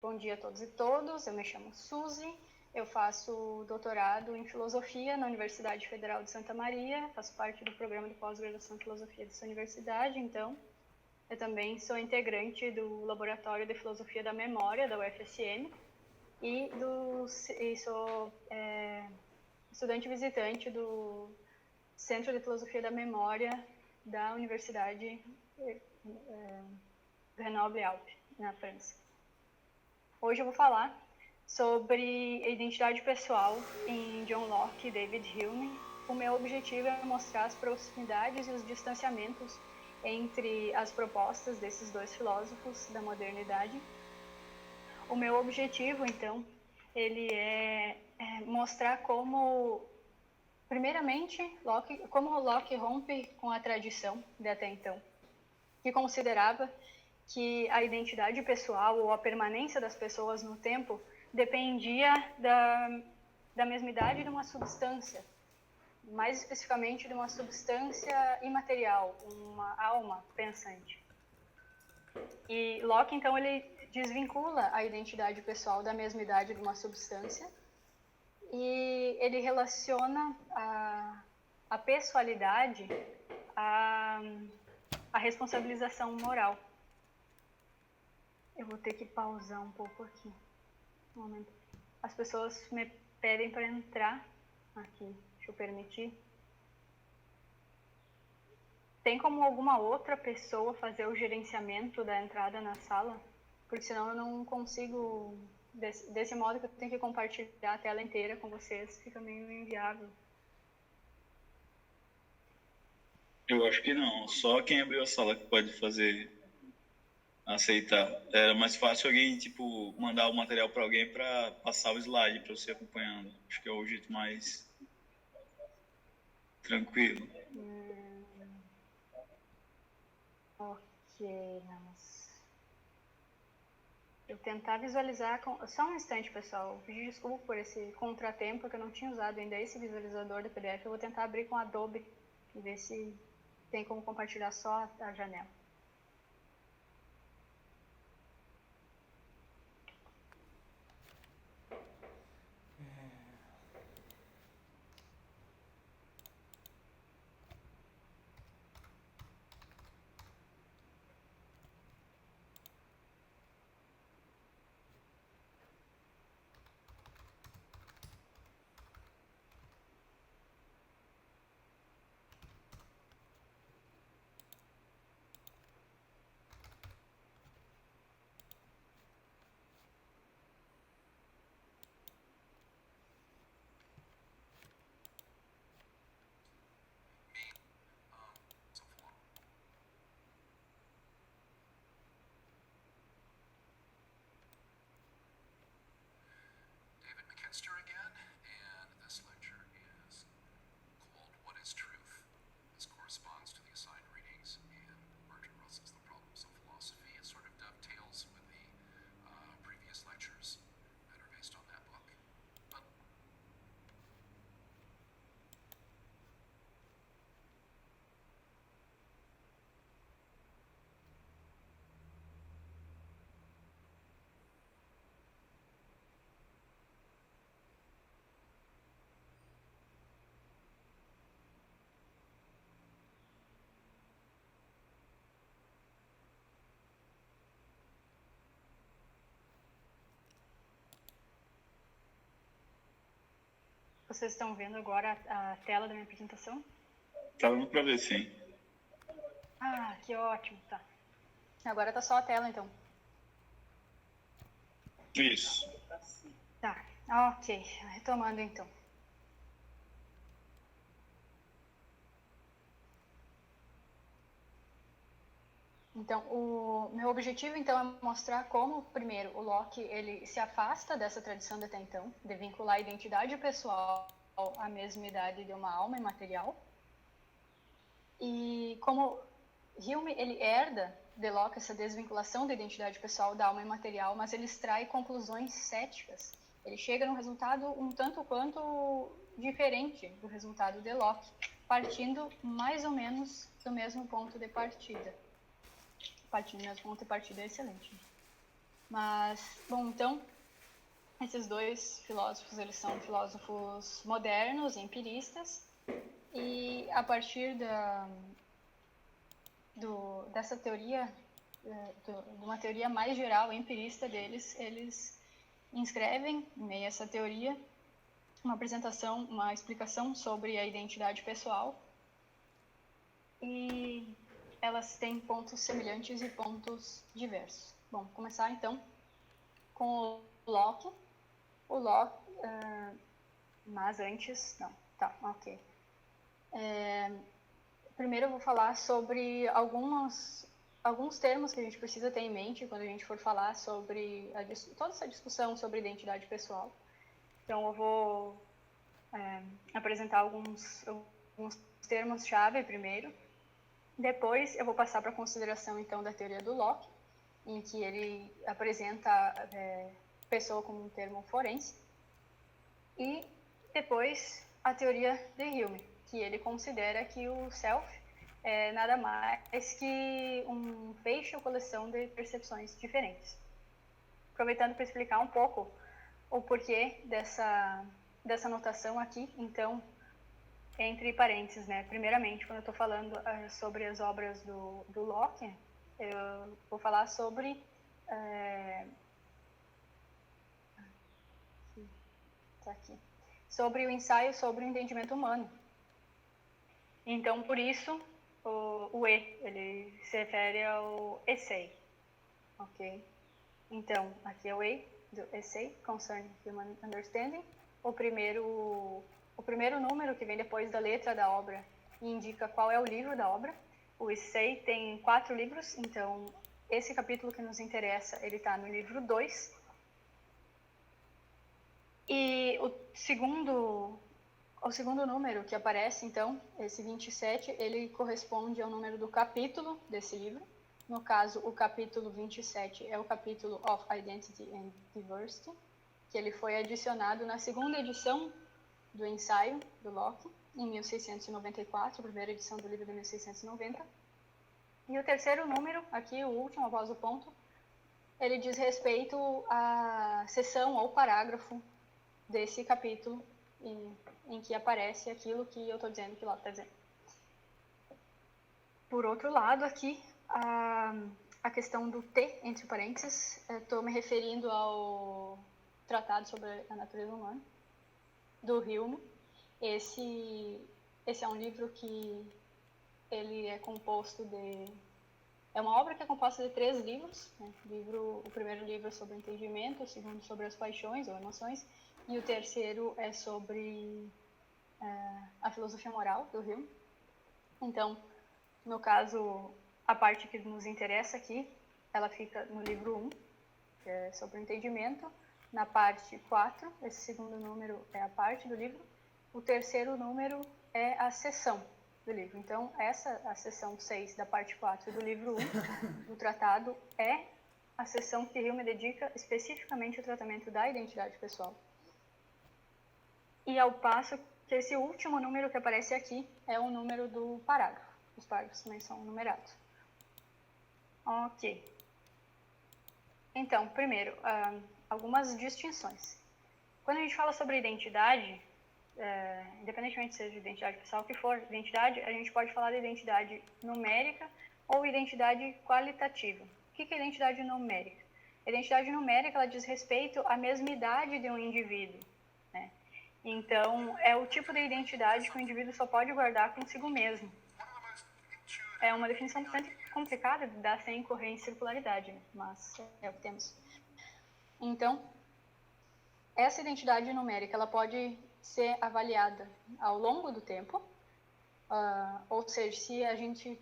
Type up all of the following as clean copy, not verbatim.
Bom dia a todos e todas, eu me chamo Suzy, eu faço doutorado em Filosofia na Universidade Federal de Santa Maria, faço parte do programa de pós-graduação em Filosofia dessa universidade, então eu também sou integrante do Laboratório de Filosofia da Memória da UFSM e sou estudante visitante do Centro de Filosofia da Memória da Universidade Grenoble-Alpes, na França. Hoje eu vou falar sobre a identidade pessoal em John Locke e David Hume. O meu objetivo é mostrar as proximidades e os distanciamentos entre as propostas desses dois filósofos da modernidade. O meu objetivo, então, ele é mostrar como, primeiramente, como Locke rompe com a tradição de até então, que considerava que a identidade pessoal ou a permanência das pessoas no tempo dependia da mesmidade de uma substância, mais especificamente de uma substância imaterial, uma alma pensante. E Locke, então, ele desvincula a identidade pessoal da mesmidade de uma substância e ele relaciona a pessoalidade à responsabilização moral. Eu vou ter que pausar um pouco aqui. Um momento. As pessoas me pedem para entrar aqui. Deixa eu permitir. Tem como alguma outra pessoa fazer o gerenciamento da entrada na sala? Porque senão eu não consigo... Desse modo que eu tenho que compartilhar a tela inteira com vocês, fica meio inviável. Eu acho que não. Só quem abriu a sala que pode fazer... aceitar. Era mais fácil alguém, mandar o material para alguém para passar o slide para você acompanhando. Acho que é o jeito mais tranquilo. Ok, vamos. Eu tentar visualizar... Só um instante, pessoal. Pedir desculpa por esse contratempo que eu não tinha usado ainda esse visualizador do PDF. Eu vou tentar abrir com Adobe e ver se tem como compartilhar só a janela. Again, and this lecture is called What is Truth? This corresponds to the assigned readings in Bertrand Russell's The Problems of Philosophy. It sort of dovetails with the previous lectures that are based on that book. But Vocês estão vendo agora a tela da minha apresentação? Tá dando para ver, sim. Ah, que ótimo, tá. Agora tá só a tela, então. Isso. Tá, ok. Retomando, então. Então, o meu objetivo, então, é mostrar como, primeiro, o Locke, ele se afasta dessa tradição de até então, de vincular a identidade pessoal à mesmidade de uma alma imaterial. E como Hume, ele herda de Locke essa desvinculação da identidade pessoal da alma imaterial, mas ele extrai conclusões céticas. Ele chega num resultado um tanto quanto diferente do resultado de Locke, partindo mais ou menos do mesmo ponto de partida. Partindo do mesmo ponto de partida é excelente. Mas, bom, então, esses dois filósofos, eles são filósofos modernos, empiristas, e a partir dessa teoria, de uma teoria mais geral, empirista deles, eles inscrevem, em meio a essa teoria, uma apresentação, uma explicação sobre a identidade pessoal, e elas têm pontos semelhantes e pontos diversos. Bom, vou começar então com o Locke. O Locke, mas antes, não, tá, ok. Primeiro eu vou falar sobre alguns termos que a gente precisa ter em mente quando a gente for falar sobre toda essa discussão sobre identidade pessoal. Então eu vou apresentar alguns termos-chave primeiro. Depois eu vou passar para a consideração então da teoria do Locke, em que ele apresenta pessoa como um termo forense. E depois a teoria de Hume, que ele considera que o self é nada mais que um feixe ou coleção de percepções diferentes. Aproveitando para explicar um pouco o porquê dessa notação aqui, então, entre parênteses, né? Primeiramente, quando eu estou falando sobre as obras do Locke, eu vou falar sobre sobre o ensaio sobre o entendimento humano. Então, por isso, o E, ele se refere ao essay, ok? Então, aqui é o E do essay, Concerning Human Understanding. O primeiro número que vem depois da letra da obra indica qual é o livro da obra. O essay tem 4 livros, então esse capítulo que nos interessa, ele está no livro 2. E o segundo número que aparece, então, esse 27, ele corresponde ao número do capítulo desse livro. No caso, o capítulo 27 é o capítulo of Identity and Diversity, que ele foi adicionado na segunda edição do ensaio do Locke, em 1694, a primeira edição do livro de 1690. E o terceiro número, aqui o último após o ponto, ele diz respeito à seção ou parágrafo desse capítulo em que aparece aquilo que eu estou dizendo que Locke está dizendo. Por outro lado, aqui, a questão do T, entre parênteses, estou me referindo ao Tratado sobre a Natureza Humana, do Hume. Esse é um livro que ele é composto de... É uma obra que é composta de 3 livros. Né? O primeiro livro é sobre o entendimento, o segundo sobre as paixões ou emoções, e o terceiro é sobre a filosofia moral do Hume. Então, no caso, a parte que nos interessa aqui, ela fica no livro 1, que é sobre o entendimento. Na parte 4, esse segundo número é a parte do livro. O terceiro número é a seção do livro. Então, a seção 6 da parte 4 do livro 1 do tratado é a seção que Hume dedica especificamente ao tratamento da identidade pessoal. E ao passo que esse último número que aparece aqui é o número do parágrafo. Os parágrafos também são numerados. Ok. Então, primeiro, algumas distinções. Quando a gente fala sobre identidade, independentemente seja de identidade pessoal, o que for identidade, a gente pode falar de identidade numérica ou identidade qualitativa. O que é identidade numérica? A identidade numérica, ela diz respeito à mesma idade de um indivíduo. Né? Então, é o tipo de identidade que o indivíduo só pode guardar consigo mesmo. É uma definição bastante complicada de dar sem incorrer em circularidade, né? Mas é o que temos. Então, essa identidade numérica ela pode ser avaliada ao longo do tempo, ou seja, se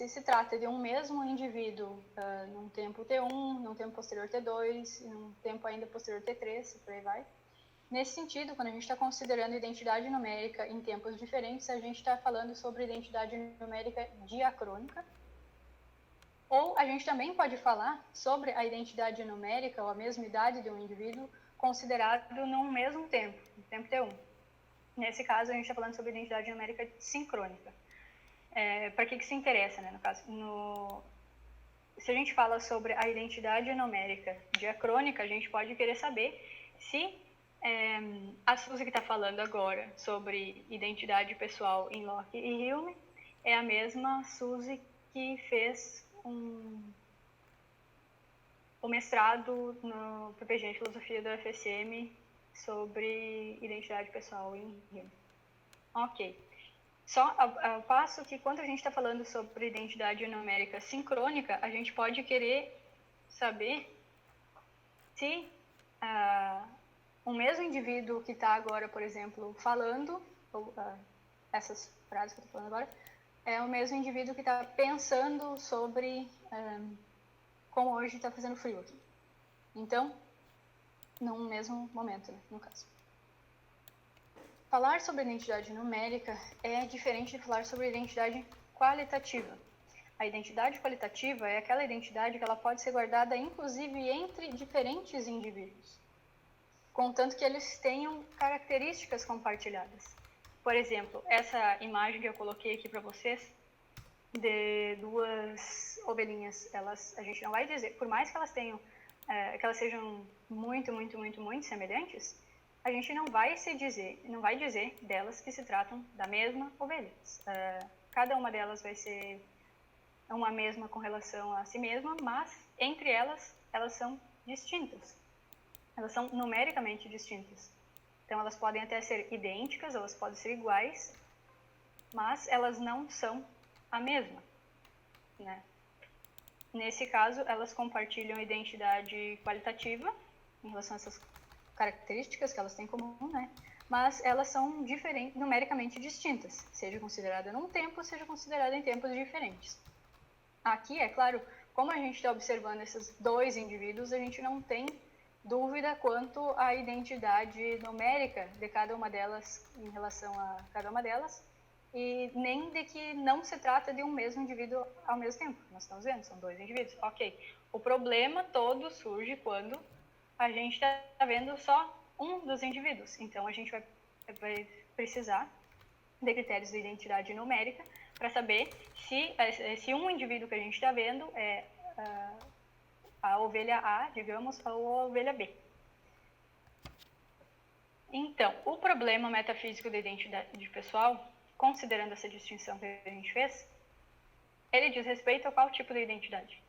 se trata de um mesmo indivíduo num tempo T1, num tempo posterior T2, num tempo ainda posterior T3, e por aí vai. Nesse sentido, quando a gente está considerando identidade numérica em tempos diferentes, a gente está falando sobre identidade numérica diacrônica. Ou a gente também pode falar sobre a identidade numérica, ou a mesma idade de um indivíduo, considerado num mesmo tempo, no tempo T1. Nesse caso, a gente está falando sobre identidade numérica sincrônica. Para que isso interessa, né, no caso? se a gente fala sobre a identidade numérica diacrônica, a gente pode querer saber se a Suzy que está falando agora sobre identidade pessoal em Locke e Hume é a mesma Suzy que fez o mestrado no PPG de Filosofia do FSM sobre identidade pessoal em Hume. Ok. Só ao passo que quando a gente está falando sobre identidade numérica sincrônica, a gente pode querer saber se o mesmo indivíduo que está agora, por exemplo, falando, essas frases que eu estou falando agora, é o mesmo indivíduo que está pensando sobre como hoje está fazendo frio aqui. Então, num mesmo momento, né, no caso. Falar sobre identidade numérica é diferente de falar sobre identidade qualitativa. A identidade qualitativa é aquela identidade que ela pode ser guardada inclusive entre diferentes indivíduos, contanto que eles tenham características compartilhadas. Por exemplo, essa imagem que eu coloquei aqui para vocês, de duas ovelhinhas, a gente não vai dizer, por mais que elas tenham, que elas sejam muito semelhantes, a gente não vai dizer delas que se tratam da mesma ovelha. Cada uma delas vai ser uma mesma com relação a si mesma, mas entre elas são distintas. Elas são numericamente distintas. Então, elas podem até ser idênticas, elas podem ser iguais, mas elas não são a mesma, né? Nesse caso, elas compartilham identidade qualitativa em relação a essas características que elas têm em comum, né? Mas elas são numericamente distintas, seja considerada num tempo, seja considerada em tempos diferentes. Aqui, é claro, como a gente está observando esses dois indivíduos, a gente não tem dúvida quanto à identidade numérica de cada uma delas em relação a cada uma delas, e nem de que não se trata de um mesmo indivíduo ao mesmo tempo. Nós estamos vendo, são dois indivíduos. Ok, o problema todo surge quando a gente está vendo só um dos indivíduos. Então, a gente vai precisar de critérios de identidade numérica para saber se um indivíduo que a gente está vendo é a ovelha A, digamos, ou a ovelha B. Então, o problema metafísico da identidade pessoal, considerando essa distinção que a gente fez, ele diz respeito a qual tipo de identidade?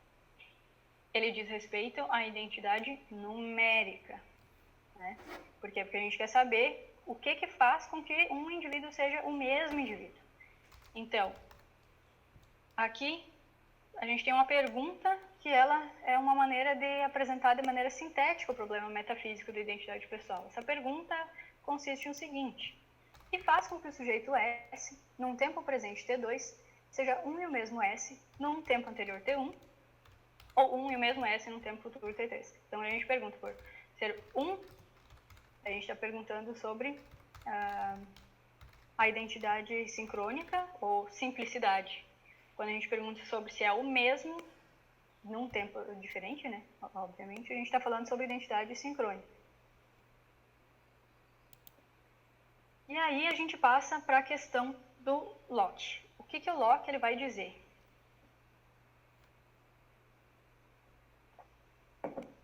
Ele diz respeito à identidade numérica, né? Por quê? Porque a gente quer saber o que faz com que um indivíduo seja o mesmo indivíduo. Então, aqui a gente tem uma pergunta que ela é uma maneira de apresentar de maneira sintética o problema metafísico da identidade pessoal. Essa pergunta consiste no seguinte: o que faz com que o sujeito S, num tempo presente T2, seja um e o mesmo S num tempo anterior T1, ou um e o mesmo S num tempo futuro T3? Então, a gente pergunta por ser a gente está perguntando sobre a identidade sincrônica ou simplicidade. Quando a gente pergunta sobre se é o mesmo num tempo diferente, né? Obviamente, a gente está falando sobre identidade sincrônica. E aí a gente passa para a questão do Locke. O que o Locke ele vai dizer?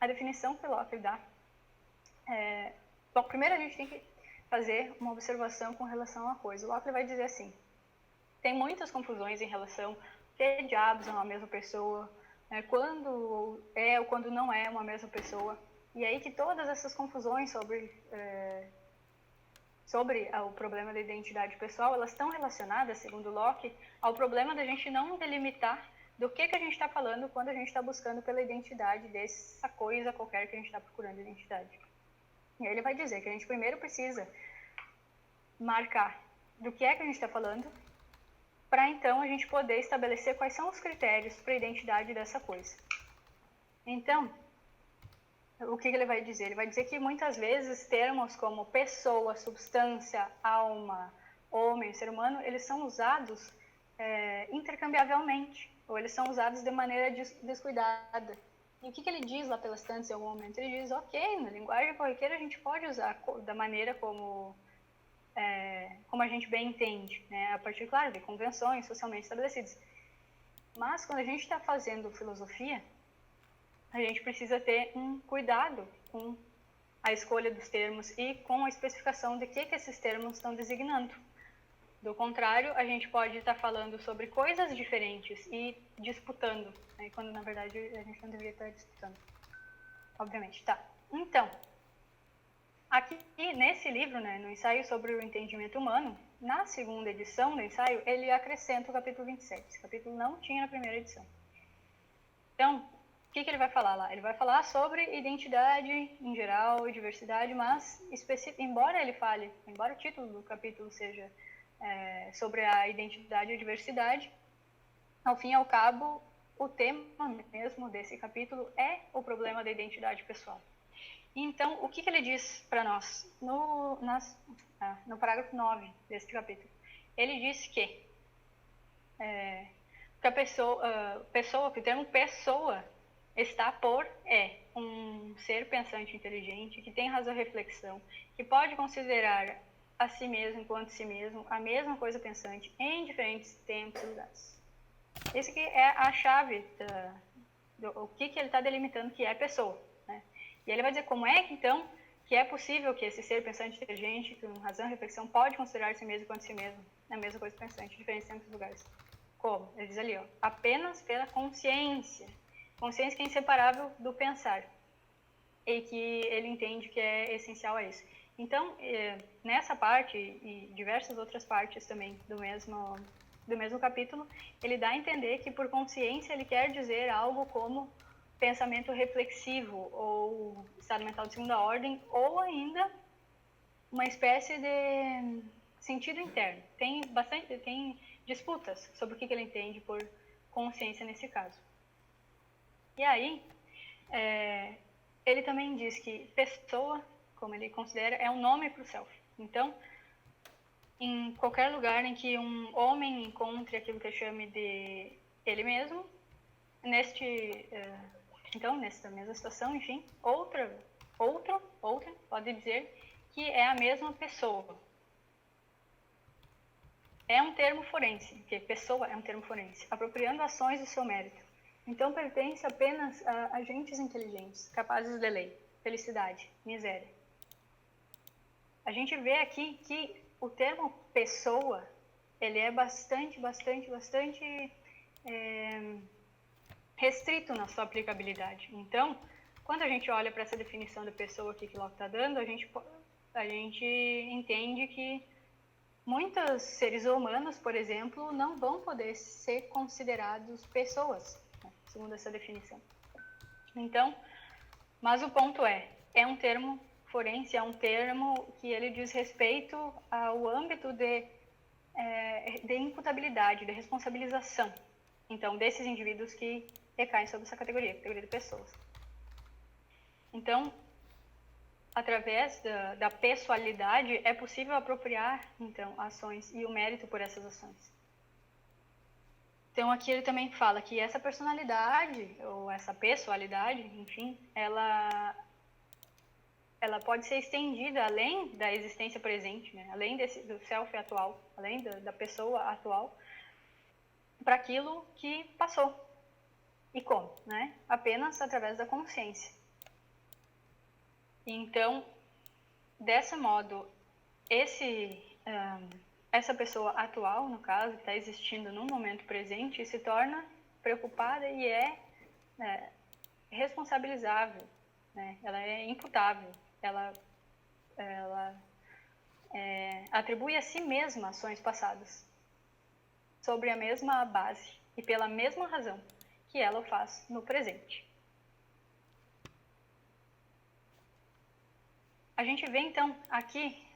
A definição que o Locke dá bom, primeiro a gente tem que fazer uma observação com relação a uma coisa. O Locke vai dizer assim: tem muitas confusões em relação que diabos é uma mesma pessoa, quando é ou quando não é uma mesma pessoa. E aí que todas essas confusões sobre o problema da identidade pessoal, elas estão relacionadas, segundo Locke, ao problema da gente não delimitar do que a gente está falando quando a gente está buscando pela identidade dessa coisa qualquer que a gente está procurando identidade. E aí ele vai dizer que a gente primeiro precisa marcar do que é que a gente está falando, para então a gente poder estabelecer quais são os critérios para a identidade dessa coisa. Então, o que ele vai dizer? Ele vai dizer que muitas vezes termos como pessoa, substância, alma, homem, ser humano, eles são usados intercambiavelmente, ou eles são usados de maneira descuidada. E o que ele diz lá pelas tantas em algum momento? Ele diz, ok, na linguagem corriqueira a gente pode usar da maneira como a gente bem entende, né? A partir, claro, de convenções socialmente estabelecidas. Mas quando a gente está fazendo filosofia, a gente precisa ter um cuidado com a escolha dos termos e com a especificação de que esses termos estão designando. Do contrário, a gente pode estar falando sobre coisas diferentes e disputando, né? Quando na verdade a gente não deveria estar disputando. Obviamente, tá. Então, aqui nesse livro, né, no ensaio sobre o entendimento humano, na segunda edição do ensaio, ele acrescenta o capítulo 27. Esse capítulo não tinha na primeira edição. Então, o que ele vai falar lá? Ele vai falar sobre identidade em geral e diversidade, mas embora o título do capítulo seja sobre a identidade e a diversidade, ao fim e ao cabo, o tema mesmo desse capítulo é o problema da identidade pessoal. Então, o que ele diz para nós no parágrafo 9 desse capítulo? Ele diz que a pessoa, que o termo pessoa está por um ser pensante inteligente, que tem razão e reflexão, que pode considerar a si mesmo enquanto si mesmo a mesma coisa pensante em diferentes tempos e lugares. Esse aqui é a chave o que ele está delimitando que é pessoa, né? E ele vai dizer como é que então que é possível que esse ser pensante inteligente, com razão e reflexão, pode considerar a si mesmo enquanto si mesmo a mesma coisa pensante em diferentes tempos e lugares. Como? Ele diz ali, apenas pela consciência. Consciência que é inseparável do pensar. E que ele entende que é essencial a isso. Então, nessa parte e diversas outras partes também do mesmo capítulo, ele dá a entender que por consciência ele quer dizer algo como pensamento reflexivo ou estado mental de segunda ordem ou ainda uma espécie de sentido interno. Tem disputas sobre o que ele entende por consciência nesse caso. E aí, ele também diz que pessoa, como ele considera, é um nome para o self. Então, em qualquer lugar em que um homem encontre aquilo que chame de ele mesmo, nessa mesma situação, enfim, outra pode dizer que é a mesma pessoa. É um termo forense, porque pessoa é um termo forense, apropriando ações do seu mérito. Então, pertence apenas a agentes inteligentes, capazes de lei, felicidade, miséria. A gente vê aqui que o termo pessoa, ele é bastante restrito na sua aplicabilidade. Então, quando a gente olha para essa definição de pessoa aqui que Locke está dando, a gente entende que muitos seres humanos, por exemplo, não vão poder ser considerados pessoas, né, segundo essa definição. Então, mas o ponto é um termo forense, é um termo que ele diz respeito ao âmbito de imputabilidade, de responsabilização, então, desses indivíduos que recaem sobre essa categoria de pessoas. Então, através da pessoalidade, é possível apropriar, então, ações e o mérito por essas ações. Então, aqui ele também fala que essa personalidade, ou essa pessoalidade, enfim, ela pode ser estendida além da existência presente, né? Além do self atual, além da pessoa atual, para aquilo que passou. E como? Né? Apenas através da consciência. Então, desse modo, essa pessoa atual, no caso, que está existindo no momento presente, se torna preocupada e responsabilizável, né? Ela é imputável, ela atribui a si mesma ações passadas, sobre a mesma base e pela mesma razão que ela o faz no presente. A gente vê, então, aqui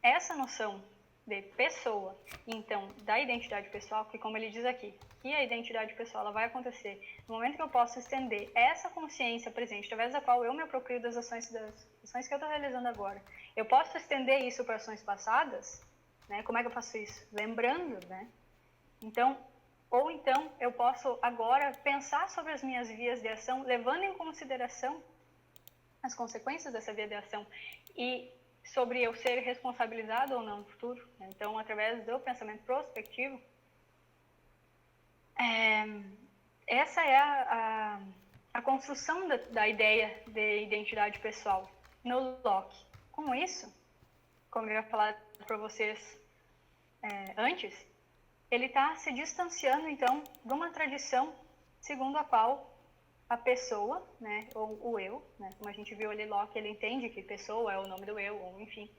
essa noção de pessoa, então, da identidade pessoal, que como ele diz aqui, que a identidade pessoal ela vai acontecer no momento que eu posso estender essa consciência presente, através da qual eu me aproprio das ações que eu estou realizando agora. Eu posso estender isso para ações passadas, né? Como é que eu faço isso? Lembrando, né? Então, eu posso agora pensar sobre as minhas vias de ação, levando em consideração as consequências dessa via de ação e sobre eu ser responsabilizado ou não no futuro. Né? Então, através do pensamento prospectivo, Essa é a construção da ideia de identidade pessoal no Locke. Com isso, como eu ia falar para vocês antes, ele está se distanciando, então, de uma tradição segundo a qual a pessoa, né, ou o eu, né, como a gente viu ali, Locke, ele entende que pessoa é o nome do eu, ou enfim,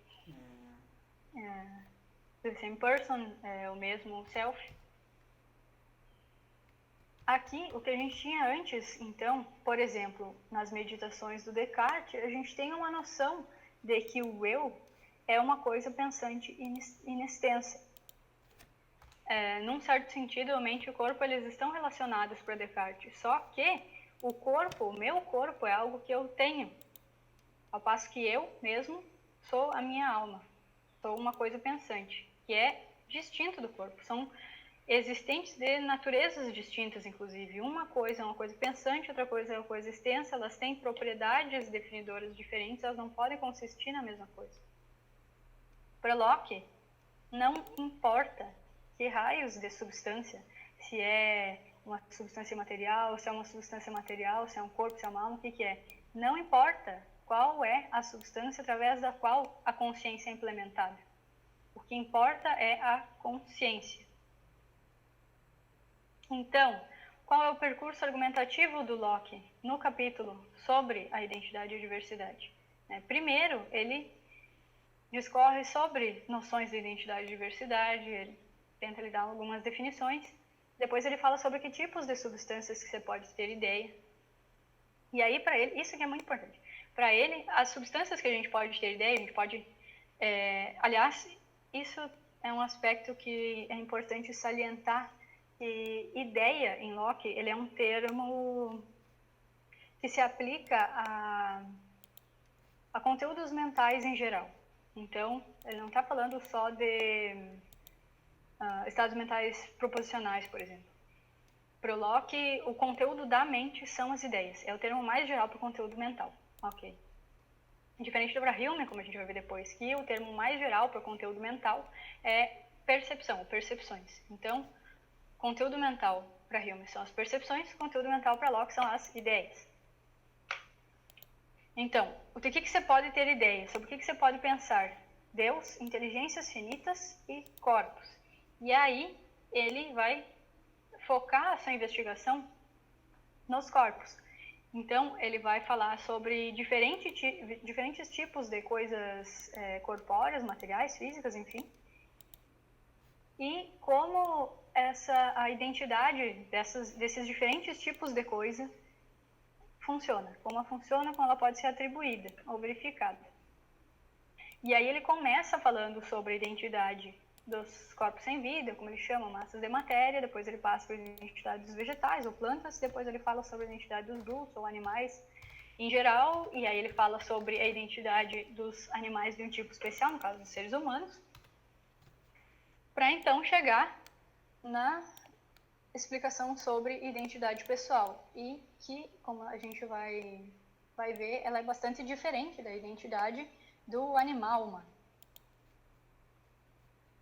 the same person, é o mesmo self. Aqui, o que a gente tinha antes, então, por exemplo, nas meditações do Descartes, a gente tem uma noção de que o eu é uma coisa pensante inextensa. Num certo sentido, a mente e o corpo, eles estão relacionados para Descartes, só que o meu corpo é algo que eu tenho, ao passo que eu mesmo sou a minha alma, sou uma coisa pensante, que é distinto do corpo, são existentes de naturezas distintas, inclusive. Uma coisa é uma coisa pensante, outra coisa é uma coisa extensa, elas têm propriedades definidoras diferentes, elas não podem consistir na mesma coisa. Para Locke, não importa que raios de substância, se é uma substância material, se é uma substância material, se é um corpo, se é uma alma, o que é. Não importa qual é a substância através da qual a consciência é implementada. O que importa é a consciência. Então, qual é o percurso argumentativo do Locke no capítulo sobre a identidade e a diversidade? Primeiro, ele discorre sobre noções de identidade e diversidade, ele tenta lhe dar algumas definições, depois ele fala sobre que tipos de substâncias que você pode ter ideia. E aí, para ele, isso aqui é muito importante, para ele, as substâncias que a gente pode ter ideia, a gente pode... aliás, isso é um aspecto que é importante salientar, que ideia, em Locke, ele é um termo que se aplica a conteúdos mentais em geral. Então, ele não está falando só de estados mentais proposicionais, por exemplo. Para o Locke, o conteúdo da mente são as ideias. É o termo mais geral para o conteúdo mental. Ok. Diferente do Hume, como a gente vai ver depois, que o termo mais geral para o conteúdo mental é percepção, percepções. Então, conteúdo mental para Hume são as percepções, conteúdo mental para Locke são as ideias. Então, o que você pode ter ideia? Sobre o que você pode pensar? Deus, inteligências finitas e corpos. E aí, ele vai focar a sua investigação nos corpos. Então, ele vai falar sobre diferentes tipos de coisas corpóreas, materiais, físicas, enfim. E como a identidade desses diferentes tipos de coisa funciona. Como ela funciona, como ela pode ser atribuída ou verificada. E aí ele começa falando sobre a identidade dos corpos sem vida, como ele chama, massas de matéria, depois ele passa para a identidade dos vegetais ou plantas, depois ele fala sobre a identidade dos brutos ou animais em geral, e aí ele fala sobre a identidade dos animais de um tipo especial, no caso dos seres humanos, para então chegar na explicação sobre identidade pessoal, e que, como a gente vai ver, ela é bastante diferente da identidade do animal humano.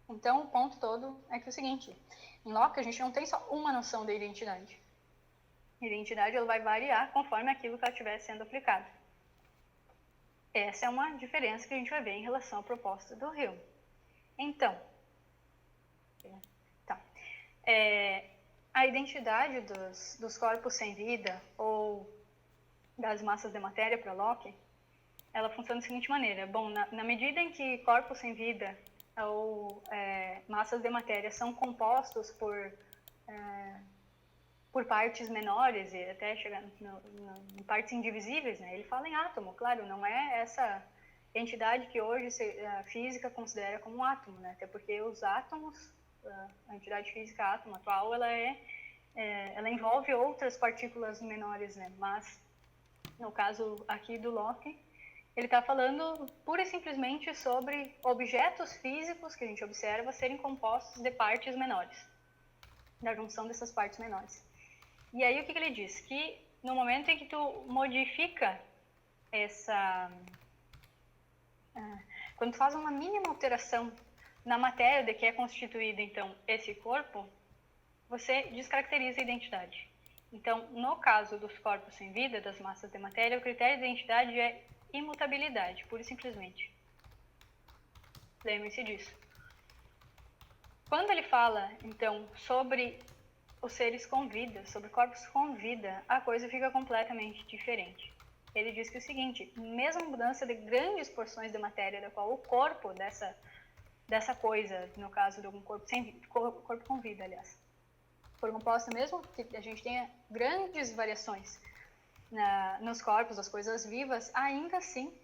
Então, o ponto todo é que é o seguinte, em Locke a gente não tem só uma noção da identidade. A identidade ela vai variar conforme aquilo que ela estiver sendo aplicada. Essa é uma diferença que a gente vai ver em relação à proposta do Hume. Então, a identidade dos corpos sem vida ou das massas de matéria para Locke, ela funciona da seguinte maneira. Bom, na medida em que corpos sem vida ou massas de matéria são compostos por partes menores e até chegar em partes indivisíveis, né? Ele fala em átomo, claro, não é essa entidade que hoje a física considera como um átomo, né? Até porque os átomos, a entidade física átomo atual, ela envolve outras partículas menores, né? Mas, no caso aqui do Locke, ele está falando pura e simplesmente sobre objetos físicos que a gente observa serem compostos de partes menores, da junção dessas partes menores. E aí o que ele diz? Que no momento em que tu modifica quando tu faz uma mínima alteração na matéria de que é constituído, então, esse corpo, você descaracteriza a identidade. Então, no caso dos corpos sem vida, das massas de matéria, o critério de identidade é imutabilidade, pura e simplesmente. Lembre-se disso. Quando ele fala, então, sobre os seres com vida, sobre corpos com vida, a coisa fica completamente diferente. Ele diz que é o seguinte, mesmo a mudança de grandes porções de matéria, da qual o corpo dessa coisa, no caso de algum corpo corpo com vida, aliás, for composta, mesmo que a gente tenha grandes variações nos corpos das coisas vivas, ainda assim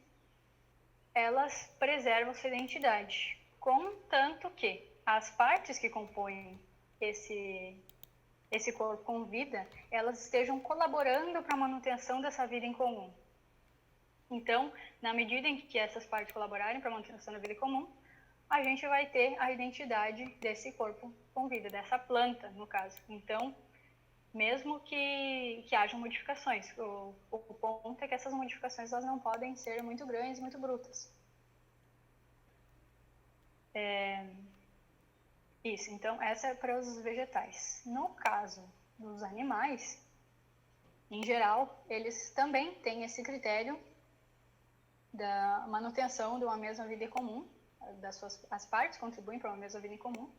elas preservam sua identidade, contanto que as partes que compõem esse corpo com vida, elas estejam colaborando para a manutenção dessa vida em comum. Então, na medida em que essas partes colaborarem para a manutenção da vida em comum, a gente vai ter a identidade desse corpo com vida, dessa planta, no caso. Então, mesmo que hajam modificações, o ponto é que essas modificações elas não podem ser muito grandes, muito brutas. Isso, então essa é para os vegetais. No caso dos animais, em geral, eles também têm esse critério da manutenção de uma mesma vida em comum, as partes contribuem para uma mesma vida em comum.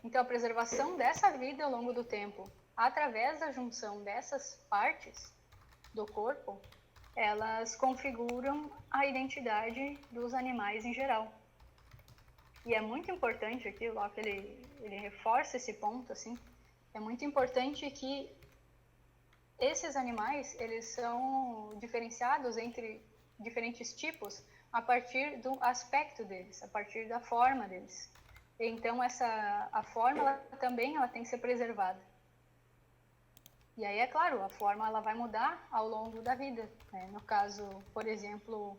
Então, a preservação dessa vida ao longo do tempo, através da junção dessas partes do corpo, elas configuram a identidade dos animais em geral. E é muito importante aqui, o Locke ele reforça esse ponto, assim, é muito importante que esses animais, eles são diferenciados entre diferentes tipos a partir do aspecto deles, a partir da forma deles. Então, a forma ela tem que ser preservada. E aí, é claro, a forma ela vai mudar ao longo da vida. Né? No caso, por exemplo,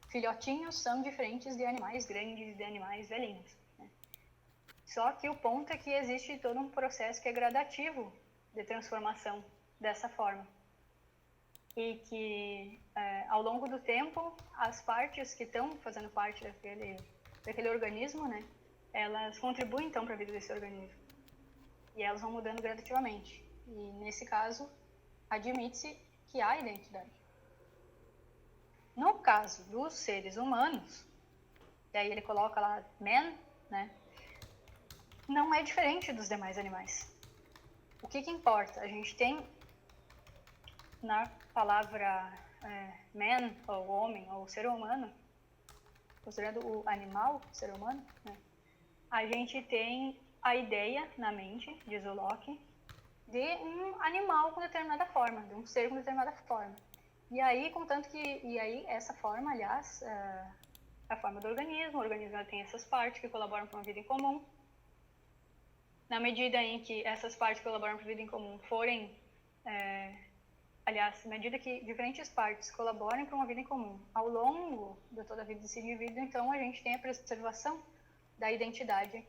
filhotinhos são diferentes de animais grandes e de animais velhinhos. Né? Só que o ponto é que existe todo um processo que é gradativo de transformação dessa forma. E que, ao longo do tempo, as partes que estão fazendo parte daquele organismo, né, elas contribuem, então, para a vida desse organismo. E elas vão mudando gradativamente. E, nesse caso, admite-se que há identidade. No caso dos seres humanos, e aí ele coloca lá man, né, não é diferente dos demais animais. O que importa? A gente tem na palavra man, ou homem, ou ser humano, considerando o animal, ser humano, né, a gente tem a ideia na mente, diz o Locke, de um animal com determinada forma, de um ser com determinada forma. E aí, contanto que, essa forma, aliás, a forma do organismo, o organismo tem essas partes que colaboram para uma vida em comum. Na medida em que essas partes que colaboram para a vida em comum forem, aliás, na medida que diferentes partes colaborem para uma vida em comum ao longo de toda a vida desse indivíduo, então a gente tem a preservação da identidade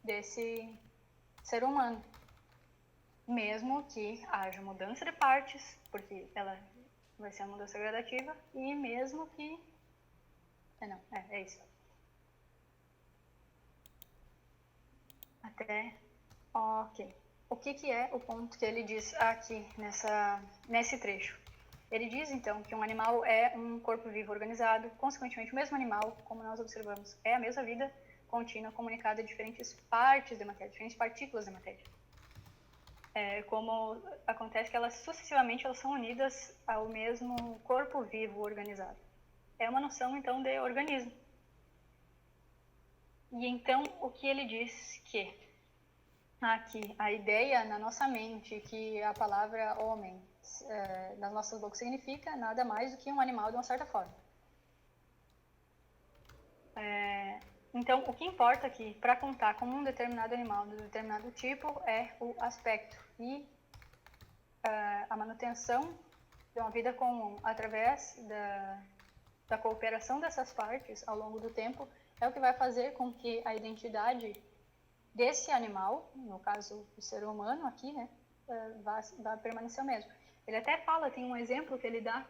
desse ser humano. Mesmo que haja mudança de partes, porque ela vai ser uma mudança gradativa, e mesmo que... é isso. Ok. O que é o ponto que ele diz aqui nesse trecho? Ele diz, então, que um animal é um corpo vivo organizado, consequentemente, o mesmo animal, como nós observamos, é a mesma vida contínua comunicada a diferentes partes de matéria, diferentes partículas de matéria. Como acontece que elas sucessivamente elas são unidas ao mesmo corpo vivo organizado. É uma noção, então, de organismo. E então, o que ele diz que aqui, a ideia na nossa mente que a palavra homem nas nossas bocas significa nada mais do que um animal de uma certa forma. Então, o que importa aqui para contar como um determinado animal de um determinado tipo é o aspecto e a manutenção de uma vida comum através da cooperação dessas partes ao longo do tempo é o que vai fazer com que a identidade desse animal, no caso do ser humano aqui, né, vai permanecer o mesmo. Ele até fala, tem um exemplo que ele dá,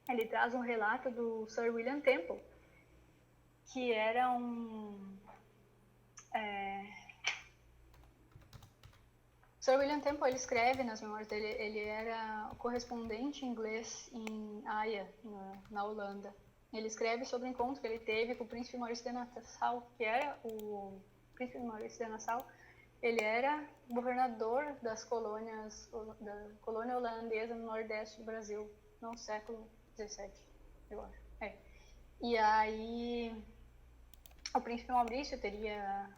ele traz um relato do Sir William Temple, que era Sir William Temple, ele escreve nas memórias dele, ele era correspondente inglês em Haia, na Holanda. Ele escreve sobre o encontro que ele teve com o príncipe Maurício de Nassau, que era o príncipe Maurício de Nassau. Ele era governador das colônias, da colônia holandesa no nordeste do Brasil, no século XVII, eu acho. E aí, o príncipe Maurício teria...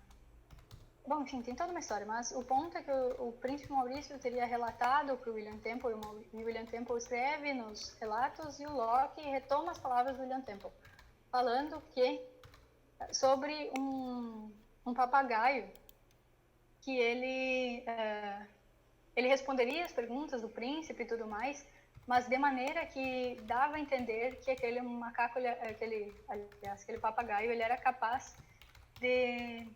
Bom, enfim, tem toda uma história, mas o ponto é que o príncipe Maurício teria relatado para o William Temple, e o William Temple escreve nos relatos, e o Locke retoma as palavras do William Temple, falando que sobre um papagaio que ele responderia as perguntas do príncipe e tudo mais, mas de maneira que dava a entender que aquele macaco, aquele papagaio, ele era capaz de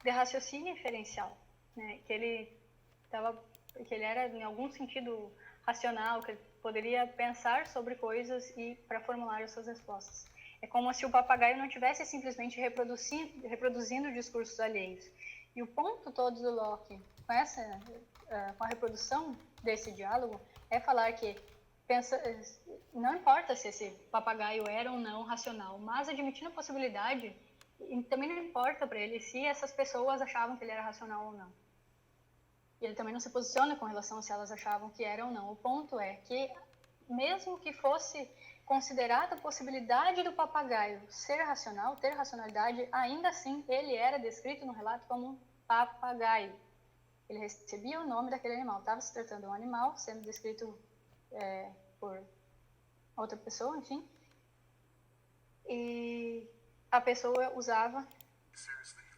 raciocínio inferencial, né? Que ele era em algum sentido racional, que ele poderia pensar sobre coisas e para formular as suas respostas. É como se o papagaio não estivesse simplesmente reproduzindo discursos alheios. E o ponto todo do Locke com a reprodução desse diálogo é falar que não importa se esse papagaio era ou não racional, mas admitindo a possibilidade, e também não importa para ele se essas pessoas achavam que ele era racional ou não. E ele também não se posiciona com relação a se elas achavam que era ou não. O ponto é que, mesmo que fosse considerada a possibilidade do papagaio ser racional, ter racionalidade, ainda assim ele era descrito no relato como um papagaio. Ele recebia o nome daquele animal. Estava se tratando de um animal, sendo descrito por outra pessoa, enfim. E a pessoa usava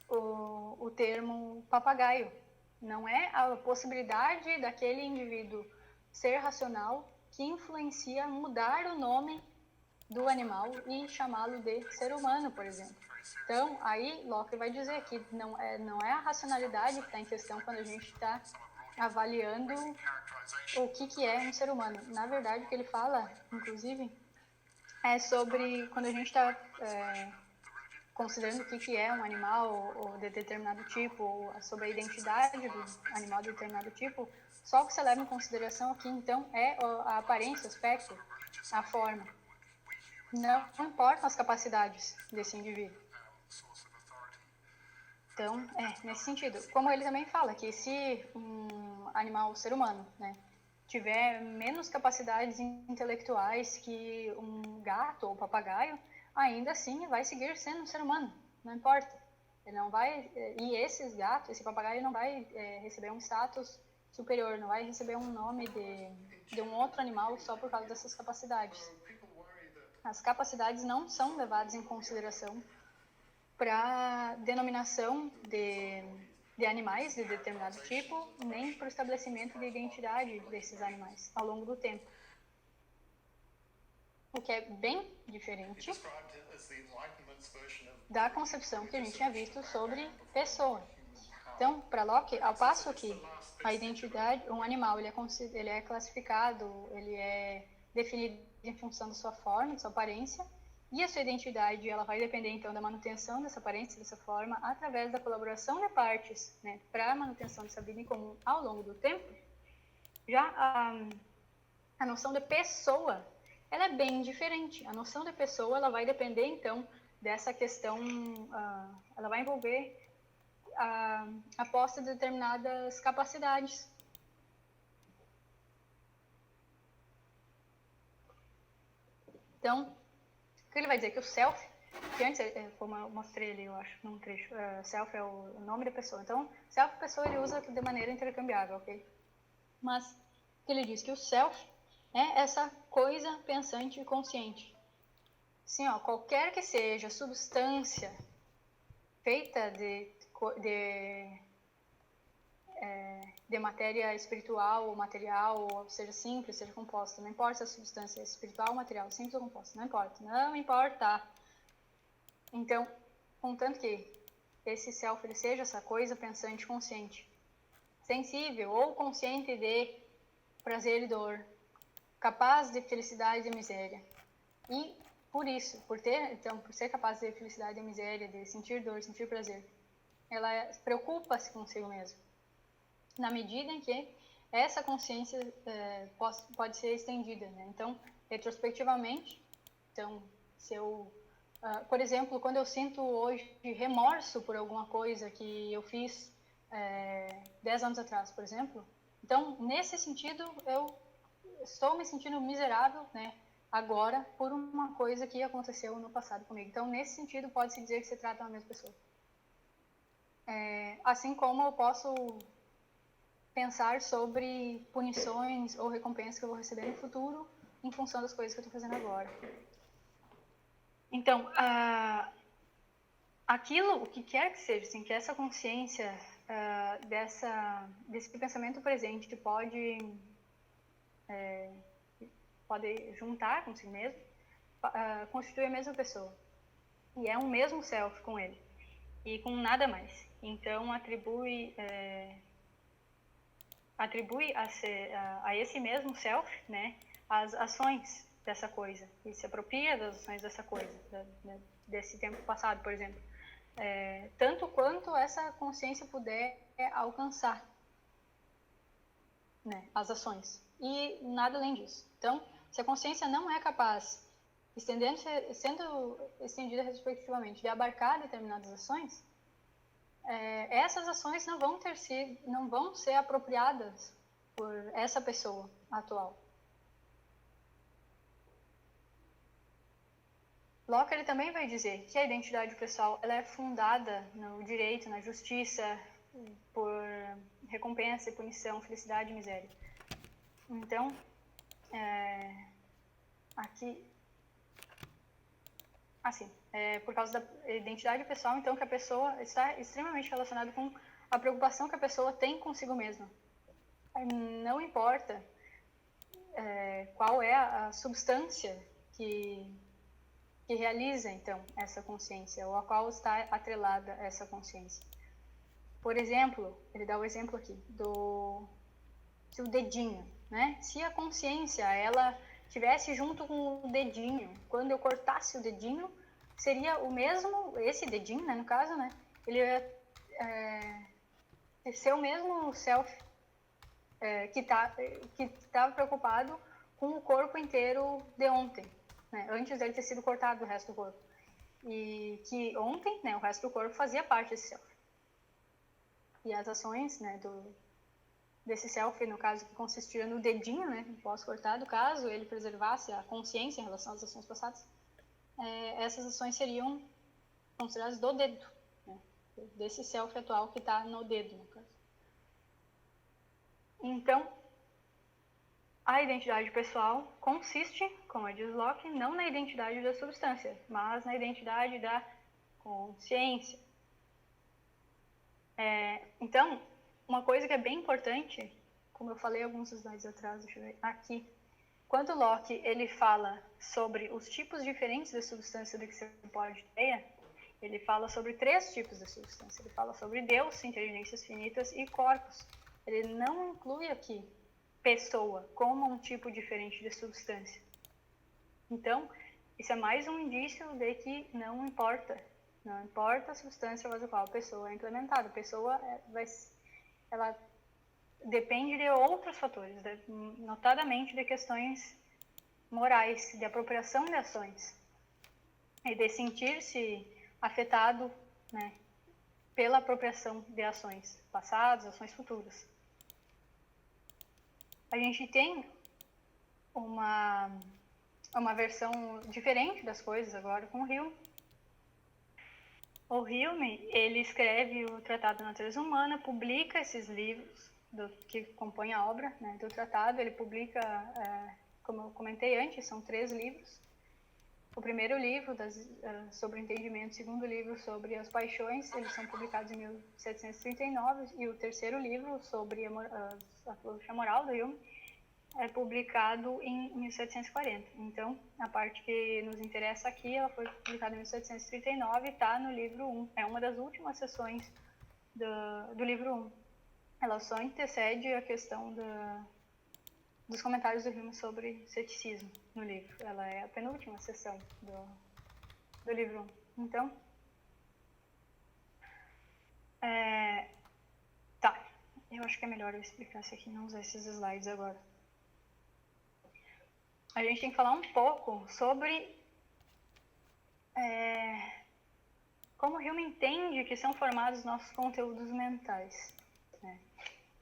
o termo papagaio. Não é a possibilidade daquele indivíduo ser racional que influencia mudar o nome do animal e chamá-lo de ser humano, por exemplo. Então, aí Locke vai dizer que não é a racionalidade que está em questão quando a gente está avaliando o que é um ser humano. Na verdade, o que ele fala, inclusive, é sobre quando a gente está considerando o que é um animal ou de determinado tipo, ou sobre a identidade do animal de determinado tipo, só o que você leva em consideração aqui, então, é a aparência, o aspecto, a forma. Não importam as capacidades desse indivíduo. Então, nesse sentido. Como ele também fala, que se um animal, ser humano, né, tiver menos capacidades intelectuais que um gato ou papagaio, ainda assim vai seguir sendo um ser humano, não importa. Ele não vai, e esse papagaio não vai receber um status superior, não vai receber um nome de um outro animal só por causa dessas capacidades. As capacidades não são levadas em consideração para denominação de animais de determinado tipo, nem para o estabelecimento de identidade desses animais ao longo do tempo. O que é bem diferente da concepção que a gente tinha visto sobre pessoa. Então, para Locke, ao passo que a identidade, um animal, ele é classificado, ele é definido em função da sua forma, da sua aparência, e a sua identidade, ela vai depender, então, da manutenção dessa aparência, dessa forma, através da colaboração de partes, né, para a manutenção dessa vida em comum ao longo do tempo. Já a noção de pessoa, ela é bem diferente. A noção de pessoa, ela vai depender, então, dessa questão, ela vai envolver a posse de determinadas capacidades. Então, o que ele vai dizer? Que o self, que antes, como eu mostrei ali, eu acho, num trecho, self é o nome da pessoa. Então, self, pessoa, ele usa de maneira intercambiável, ok? Mas, o que ele diz? Que o self é essa coisa pensante e consciente. Assim, ó, qualquer que seja a substância feita de matéria espiritual ou material, ou seja simples, seja composta, não importa se a substância é espiritual, material, simples ou composta, não importa. Então, contanto que esse self ele seja essa coisa pensante, consciente, sensível ou consciente de prazer e dor, capaz de felicidade e miséria. E por isso, por ser capaz de felicidade e miséria, de sentir dor, sentir prazer, ela preocupa-se consigo mesma. na medida em que essa consciência pode ser estendida, né? Então, retrospectivamente, então, se eu, por exemplo, quando eu sinto hoje remorso por alguma coisa que eu fiz 10 anos atrás, por exemplo, então, nesse sentido, eu estou me sentindo miserável, né, agora, por uma coisa que aconteceu no passado comigo. Então, nesse sentido, pode-se dizer que se trata da mesma pessoa. Assim como eu posso pensar sobre punições ou recompensas que eu vou receber no futuro em função das coisas que eu estou fazendo agora. Então, aquilo, o que quer que seja, assim, que essa consciência desse pensamento presente pode juntar com si mesmo, constitui a mesma pessoa. E é um mesmo self com ele. E com nada mais. Então, atribui a esse mesmo self, né, as ações dessa coisa. E se apropria das ações dessa coisa, desse tempo passado, por exemplo. Tanto quanto essa consciência puder alcançar, né, as ações. E nada além disso. Então, se a consciência não é capaz, sendo estendida respectivamente, de abarcar determinadas ações, essas ações não vão ser apropriadas por essa pessoa atual. Locke ele também vai dizer que a identidade pessoal ela é fundada no direito, na justiça, por recompensa e punição, felicidade e miséria. Então, aqui, assim, por causa da identidade pessoal, então, que a pessoa está extremamente relacionada com a preocupação que a pessoa tem consigo mesma. Não importa qual é a substância que realiza, então, essa consciência, ou a qual está atrelada essa consciência. Por exemplo, ele dá o exemplo aqui do dedinho, né? Se a consciência, ela estivesse junto com o dedinho, quando eu cortasse o dedinho, seria o mesmo, esse dedinho, né, no caso, né? Ele ia ser o mesmo self que estava preocupado com o corpo inteiro de ontem, né, antes dele ter sido cortado do resto do corpo. E que ontem, né, o resto do corpo fazia parte desse self. E as ações, né, desse self, no caso, que consistia no dedinho, né, pós-cortado, caso ele preservasse a consciência em relação às ações passadas, essas ações seriam consideradas do dedo, né, desse self atual que está no dedo, no caso. Então, a identidade pessoal consiste, como diz Locke, não na identidade da substância, mas na identidade da consciência. Então, uma coisa que é bem importante, como eu falei alguns slides atrás, deixa eu ver, aqui, quando Locke ele fala sobre os tipos diferentes de substância do que você pode ter, ele fala sobre 3 tipos de substância. Ele fala sobre Deus, inteligências finitas e corpos. Ele não inclui aqui pessoa como um tipo diferente de substância. Então, isso é mais um indício de que não importa a substância mas a qual a pessoa é implementada. A pessoa ela depende de outros fatores, notadamente de questões morais, de apropriação de ações e de sentir-se afetado, né, pela apropriação de ações passadas, ações futuras. A gente tem uma versão diferente das coisas agora com o Hume. O Hume, ele escreve o Tratado da Natureza Humana, publica esses livros que compõem a obra, né, do tratado. Ele publica, como eu comentei antes, são 3 livros. O primeiro livro sobre o entendimento, o segundo livro sobre as paixões, eles são publicados em 1739, e o terceiro livro sobre a filosofia moral do Hume é publicado em 1740. Então, a parte que nos interessa aqui, ela foi publicada em 1739 e está no livro 1. É uma das últimas seções do livro 1. Ela só antecede a questão dos comentários do Hume sobre ceticismo no livro. Ela é a penúltima seção do livro 1. Então, tá. Eu acho que é melhor eu explicar isso aqui, não usar esses slides agora. A gente tem que falar um pouco sobre como o Hume entende que são formados nossos conteúdos mentais, né?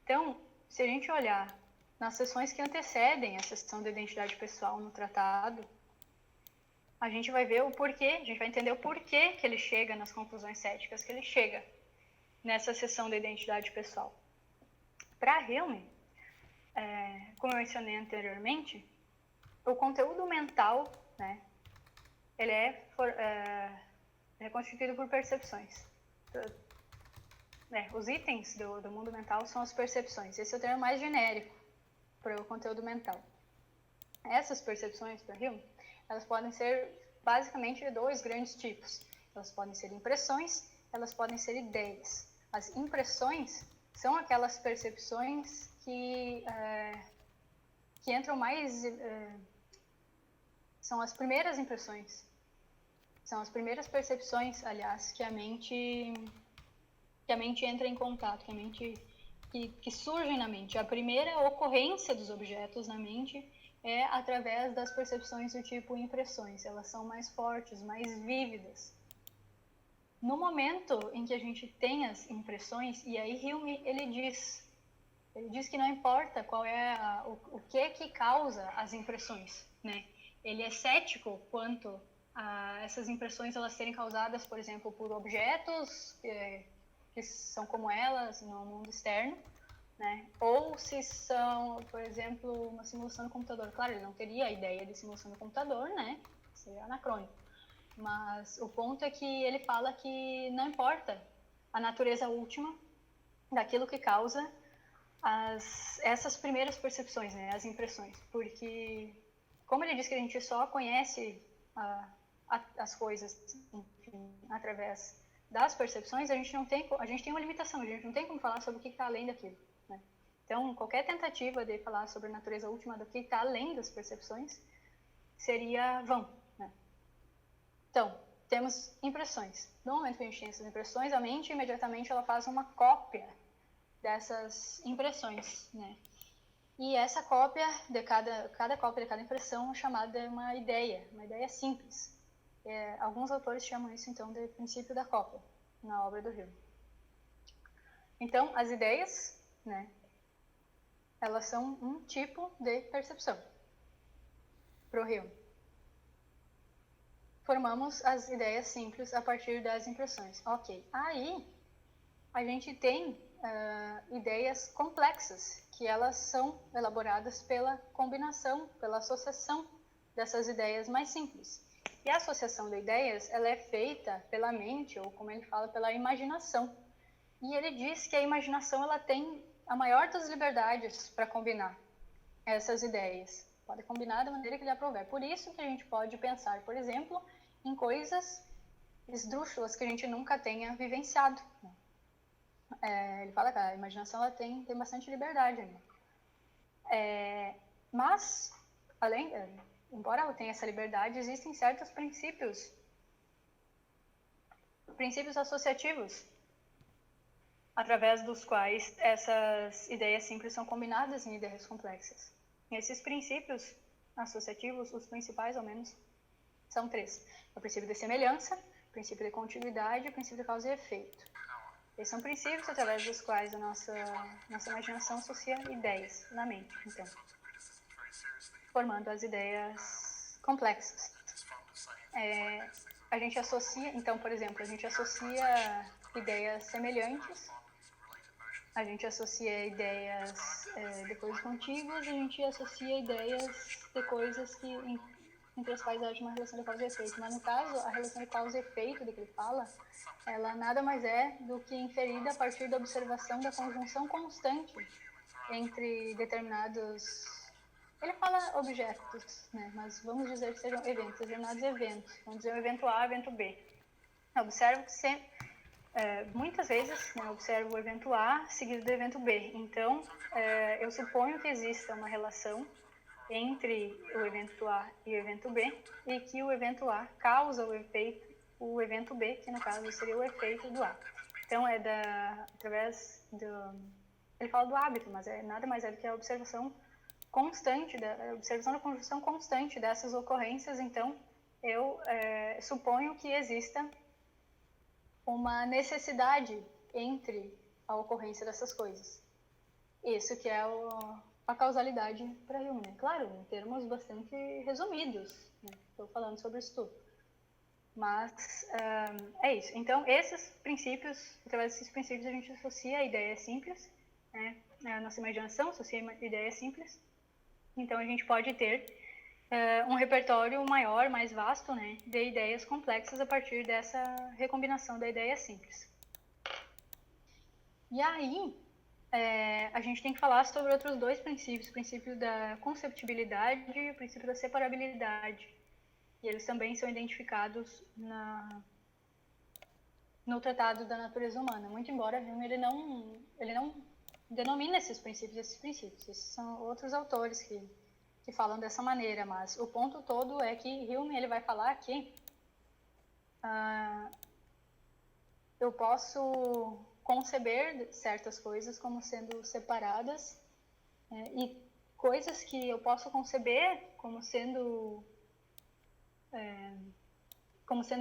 Então, se a gente olhar nas sessões que antecedem a sessão da identidade pessoal no tratado, a gente vai ver o porquê, a gente vai entender o porquê que ele chega nas conclusões céticas que ele chega nessa sessão da identidade pessoal. Para Hume, como eu mencionei anteriormente, o conteúdo mental, né, ele é constituído por percepções. Os itens do mundo mental são as percepções. Esse é o termo mais genérico para o conteúdo mental. Essas percepções, para Hume, elas podem ser basicamente de dois grandes tipos. Elas podem ser impressões, elas podem ser ideias. As impressões são aquelas percepções que entram mais... são as primeiras impressões. São as primeiras percepções, aliás, que a mente entra em contato, que surgem na mente. A primeira ocorrência dos objetos na mente é através das percepções do tipo impressões. Elas são mais fortes, mais vívidas. No momento em que a gente tem as impressões, e aí Hume ele diz que não importa qual é o que causa as impressões, né? Ele é cético quanto a essas impressões elas serem causadas, por exemplo, por objetos que são como elas no mundo externo, né? Ou se são, por exemplo, uma simulação no computador. Claro, ele não teria a ideia de simulação no computador, né? Seria anacrônico. Mas o ponto é que ele fala que não importa a natureza última daquilo que causa essas primeiras percepções, né? As impressões. Porque, como ele diz que a gente só conhece as coisas, enfim, através das percepções, a gente tem uma limitação, a gente não tem como falar sobre o que está além daquilo, né? Então, qualquer tentativa de falar sobre a natureza última do que está além das percepções seria vão, né? Então, temos impressões. No momento que a gente tem essas impressões, a mente imediatamente ela faz uma cópia dessas impressões, né? E essa cópia de cada cópia de cada impressão é chamada de uma ideia simples. Alguns autores chamam isso, então, de princípio da cópia, na obra do Hume. Então, as ideias, né, elas são um tipo de percepção para o Hume. Formamos as ideias simples a partir das impressões. Ok, aí a gente tem ideias complexas, que elas são elaboradas pela combinação, pela associação dessas ideias mais simples. E a associação de ideias, ela é feita pela mente, ou como ele fala, pela imaginação. E ele diz que a imaginação ela tem a maior das liberdades para combinar essas ideias. Pode combinar da maneira que lhe aprouver. Por isso que a gente pode pensar, por exemplo, em coisas esdrúxulas que a gente nunca tenha vivenciado. Ele fala que a imaginação ela tem bastante liberdade ainda. Mas, embora ela tenha essa liberdade, existem certos princípios associativos, através dos quais essas ideias simples são combinadas em ideias complexas. E esses princípios associativos, os principais ao menos, são 3. O princípio de semelhança, o princípio de continuidade e o princípio de causa e efeito. Esses são princípios através dos quais a nossa imaginação associa ideias na mente, então, formando as ideias complexas. A gente associa, então, por exemplo, a gente associa ideias semelhantes, a gente associa ideias de coisas contíguas, a gente associa ideias de coisas entre as quais há uma relação de causa e efeito. Mas, no caso, a relação de causa e efeito de que ele fala, ela nada mais é do que inferida a partir da observação da conjunção constante entre determinados... Ele fala objetos, né? Mas vamos dizer que sejam eventos, determinados eventos. Vamos dizer o evento A, evento B. Eu observo que muitas vezes, né, eu observo o evento A seguido do evento B. Então, eu suponho que exista uma relação entre o evento A e o evento B, e que o evento A causa o evento B, que no caso seria o efeito do A. Então, através ele fala do hábito, mas nada mais é do que a observação constante, a observação da conjunção constante dessas ocorrências. Então, eu suponho que exista uma necessidade entre a ocorrência dessas coisas. Isso que é a causalidade para Hume, né? Claro, em termos bastante resumidos, né? Estou falando sobre isso tudo. Mas é isso. Então, esses princípios, através desses princípios, a gente associa a ideia simples, né? A nossa imaginação associa a ideia simples. Então, a gente pode ter um repertório maior, mais vasto, né, de ideias complexas a partir dessa recombinação da ideia simples. E aí, a gente tem que falar sobre outros dois princípios, o princípio da conceptibilidade e o princípio da separabilidade. E eles também são identificados no Tratado da Natureza Humana, muito embora Hume ele não denomina esses princípios. Esses são outros autores que falam dessa maneira, mas o ponto todo é que Hume ele vai falar que eu posso conceber certas coisas como sendo separadas, e coisas que eu posso conceber como sendo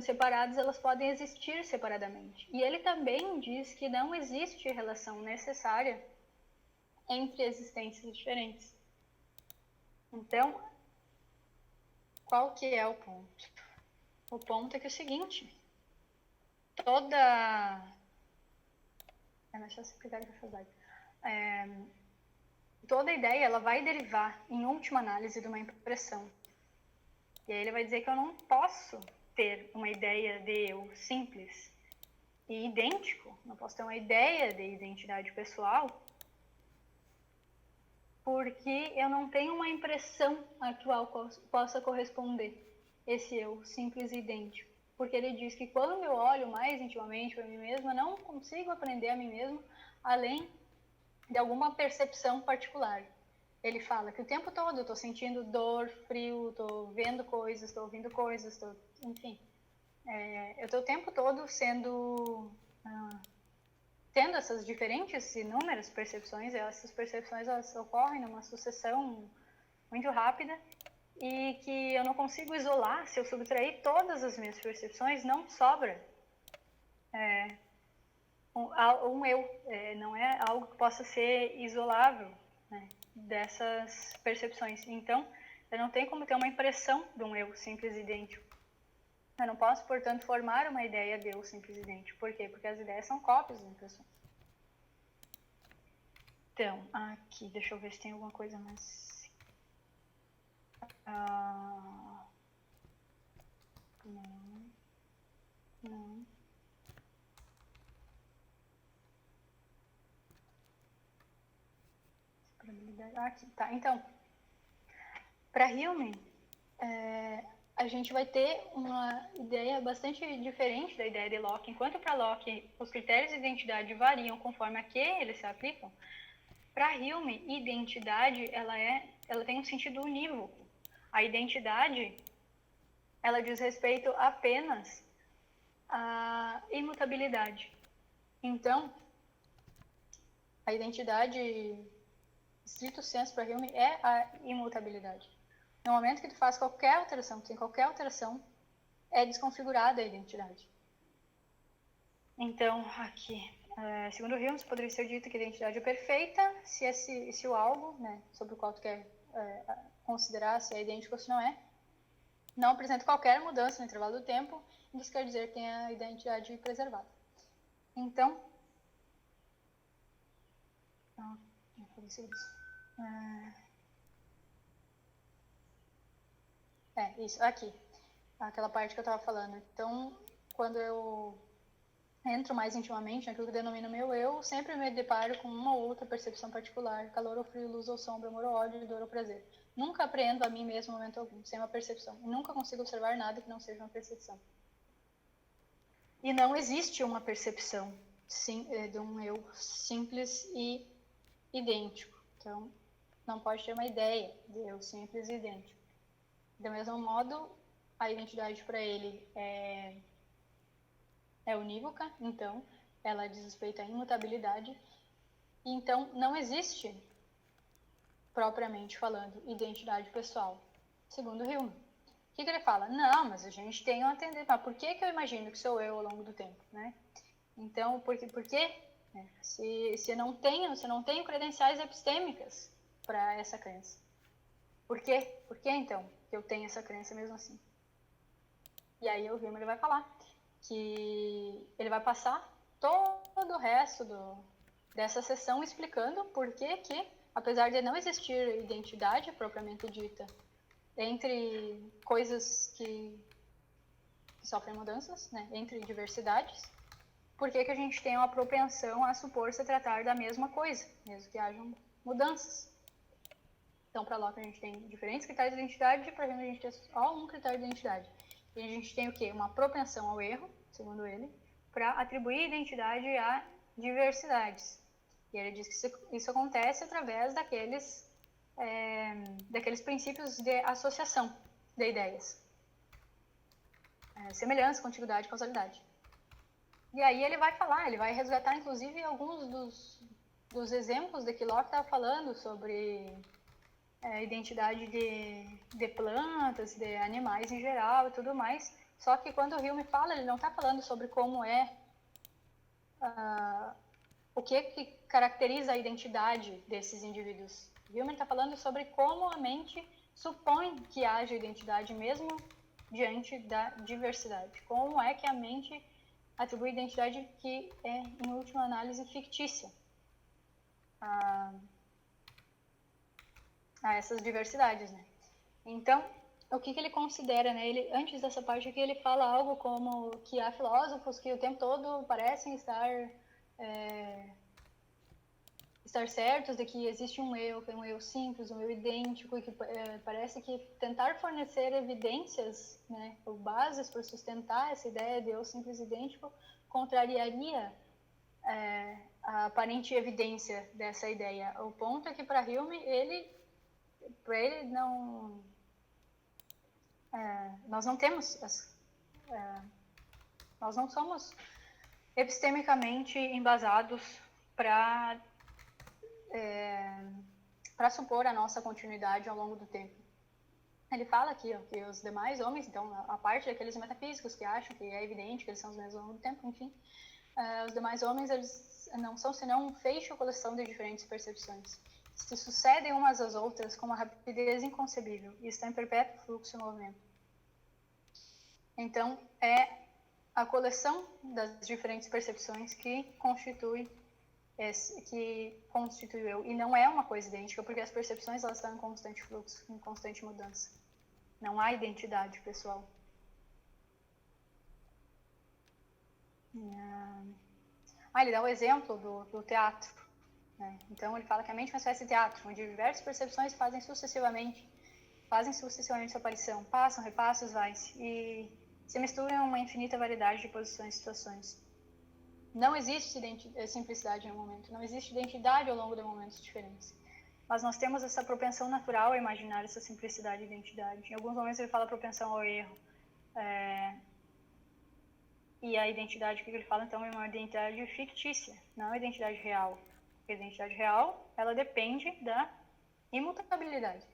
separadas, elas podem existir separadamente. E ele também diz que não existe relação necessária entre existências diferentes. Então, qual que é o ponto? O ponto é que é o seguinte, toda ideia ela vai derivar, em última análise, de uma impressão. E aí ele vai dizer que eu não posso ter uma ideia de eu simples e idêntico, não posso ter uma ideia de identidade pessoal, porque eu não tenho uma impressão a qual possa corresponder esse eu simples e idêntico. Porque ele diz que quando eu olho mais intimamente para mim mesma, não consigo aprender a mim mesmo além de alguma percepção particular. Ele fala que o tempo todo eu estou sentindo dor, frio, estou vendo coisas, estou ouvindo coisas, enfim. Eu estou o tempo todo tendo essas diferentes, inúmeras percepções, e essas percepções elas ocorrem numa sucessão muito rápida, e que eu não consigo isolar. Se eu subtrair todas as minhas percepções, não sobra um eu, não é algo que possa ser isolável, né, dessas percepções. Então, eu não tenho como ter uma impressão de um eu simples e idêntico. Eu não posso, portanto, formar uma ideia de eu simples e idêntico. Por quê? Porque as ideias são cópias de impressões. Então, aqui, deixa eu ver se tem alguma coisa mais... Não. Aqui, tá. Então, para Hume, a gente vai ter uma ideia bastante diferente da ideia de Locke. Enquanto para Locke os critérios de identidade variam conforme a que eles se aplicam, para Hume, identidade ela tem um sentido unívoco. A identidade ela diz respeito apenas à imutabilidade. Então, a identidade, stricto sensu, para Hume, é a imutabilidade. No momento que tu faz qualquer alteração, tem qualquer alteração, é desconfigurada a identidade. Então, aqui, segundo Hume, poderia ser dito que a identidade é perfeita se o algo, né, sobre o qual tu quer considerar se é idêntico ou se não apresenta qualquer mudança no intervalo do tempo, isso quer dizer que tem a identidade preservada. Então, isso, aqui, aquela parte que eu estava falando. Então, quando eu entro mais intimamente naquilo que denomino meu eu, sempre me deparo com uma ou outra percepção particular, calor ou frio, luz ou sombra, amor ou ódio, dor ou prazer. Nunca apreendo a mim mesmo no momento algum, sem uma percepção. E nunca consigo observar nada que não seja uma percepção. E não existe uma percepção de um eu simples e idêntico. Então, não pode ter uma ideia de eu simples e idêntico. Do mesmo modo, a identidade para ele é unívoca, então ela diz respeito à imutabilidade. Então, não existe, propriamente falando, identidade pessoal, segundo Hume. O que ele fala? Não, mas a gente tem uma tendência. Mas por que eu imagino que sou eu ao longo do tempo, né? Então, por quê? Se eu não tenho credenciais epistêmicas para essa crença. Por quê? Por que, então, que eu tenho essa crença mesmo assim? E aí o Hume ele vai falar que ele vai passar todo o resto dessa sessão explicando por que, apesar de não existir identidade propriamente dita entre coisas que sofrem mudanças, né, entre diversidades, por que a gente tem uma propensão a supor se tratar da mesma coisa, mesmo que hajam mudanças. Então, para Locke, a gente tem diferentes critérios de identidade, para Hume, a gente tem só um critério de identidade. E a gente tem o quê? Uma propensão ao erro, segundo ele, para atribuir identidade a diversidades. E ele diz que isso acontece através daqueles princípios de associação de ideias. Semelhança, contiguidade e causalidade. E aí ele vai falar, ele vai resgatar, inclusive, alguns dos exemplos de que Locke estava falando sobre identidade de plantas, de animais em geral e tudo mais. Só que quando o Hume fala, ele não está falando sobre como o que caracteriza a identidade desses indivíduos. Hume está falando sobre como a mente supõe que haja identidade mesmo diante da diversidade. Como é que a mente atribui identidade que é, em última análise, fictícia a essas diversidades, né? Então, o que ele considera, né? Ele, antes dessa parte aqui, ele fala algo como que há filósofos que o tempo todo parecem estar certos de que existe um eu simples, um eu idêntico, e que parece que tentar fornecer evidências, né, ou bases para sustentar essa ideia de eu simples idêntico, contrariaria a aparente evidência dessa ideia. O ponto é que para Hume, para ele não... nós não temos... nós não somos epistemicamente embasados para supor a nossa continuidade ao longo do tempo. Ele fala aqui que os demais homens, então, a parte daqueles metafísicos que acham que é evidente que eles são os mesmos ao longo do tempo, enfim, os demais homens, eles não são senão um feixe ou coleção de diferentes percepções, que se sucedem umas às outras com uma rapidez inconcebível e estão em perpétuo fluxo e movimento. Então, é a coleção das diferentes percepções que constitui o eu. E não é uma coisa idêntica, porque as percepções elas estão em constante fluxo, em constante mudança. Não há identidade pessoal. Ele dá o exemplo do teatro. Né? Então, ele fala que a mente é uma espécie de teatro, onde diversas percepções fazem sucessivamente sua aparição, passam, repassam, vai-se, e se misturam uma infinita variedade de posições e situações. Não existe simplicidade em um momento, não existe identidade ao longo de momentos diferentes. Mas nós temos essa propensão natural a imaginar essa simplicidade e identidade. Em alguns momentos ele fala propensão ao erro. E a identidade que ele fala, então, é uma identidade fictícia, não é identidade real. A identidade real, ela depende da imutabilidade.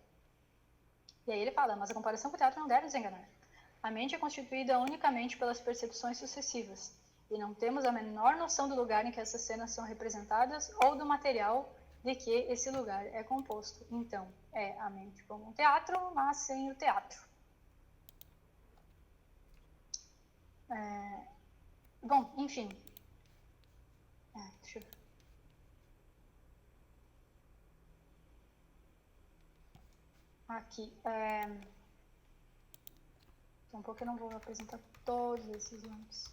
E aí ele fala, mas a comparação com o teatro não deve nos enganar. A mente é constituída unicamente pelas percepções sucessivas, e não temos a menor noção do lugar em que essas cenas são representadas ou do material de que esse lugar é composto. Então, é a mente como um teatro, mas sem o teatro. Bom, enfim. Deixa eu ver. Aqui. Um pouco eu não vou apresentar todos esses nomes.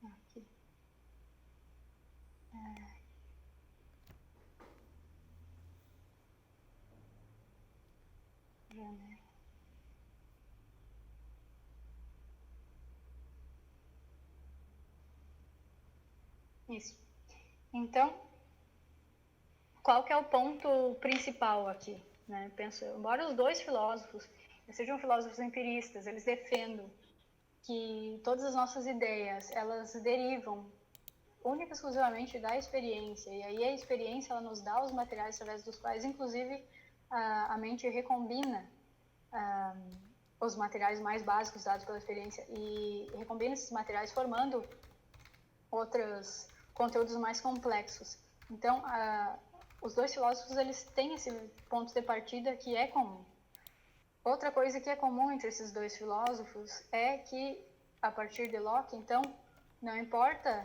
Aqui. Janela. Isso. Então, qual que é o ponto principal aqui? Né? Penso, embora os dois filósofos sejam filósofos empiristas, eles defendem que todas as nossas ideias, elas derivam única e exclusivamente da experiência, e aí a experiência ela nos dá os materiais através dos quais, inclusive, a mente recombina os materiais mais básicos dados pela experiência e recombina esses materiais formando outros conteúdos mais complexos. Então, os dois filósofos eles têm esse ponto de partida que é comum. Outra coisa que é comum entre esses dois filósofos é que, a partir de Locke, então, não importa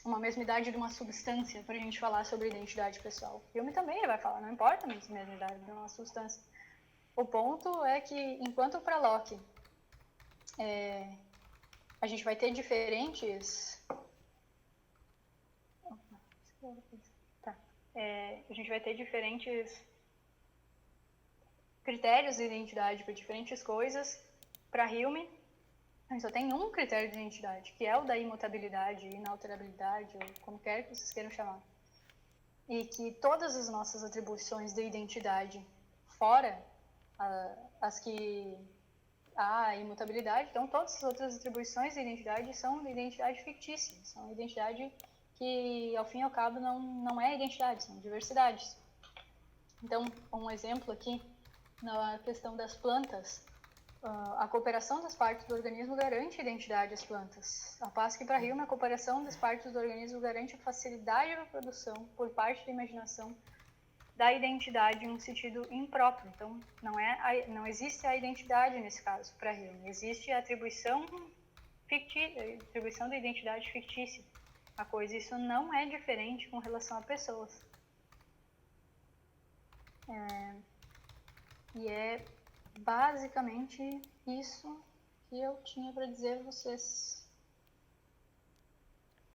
uma mesmidade de uma substância para a gente falar sobre identidade pessoal. Hume também vai falar, não importa a mesmidade de uma substância. O ponto é que, enquanto para Locke a gente vai ter diferentes... a gente vai ter diferentes critérios de identidade para diferentes coisas. Para Hume, a gente só tem um critério de identidade, que é o da imutabilidade, inalterabilidade, ou como quer que vocês queiram chamar. E que todas as nossas atribuições de identidade, fora as que há imutabilidade, então todas as outras atribuições de identidade são de identidade fictícia, são identidade que, ao fim e ao cabo, não é identidade, são diversidades. Então, um exemplo aqui, na questão das plantas, a cooperação das partes do organismo garante a identidade das plantas, ao passo que para Hume a cooperação das partes do organismo garante a facilidade da produção por parte da imaginação da identidade em um sentido impróprio. Então, não existe a identidade nesse caso para Hume, existe a atribuição da identidade fictícia. A coisa, isso não é diferente com relação a pessoas. E é basicamente isso que eu tinha para dizer a vocês.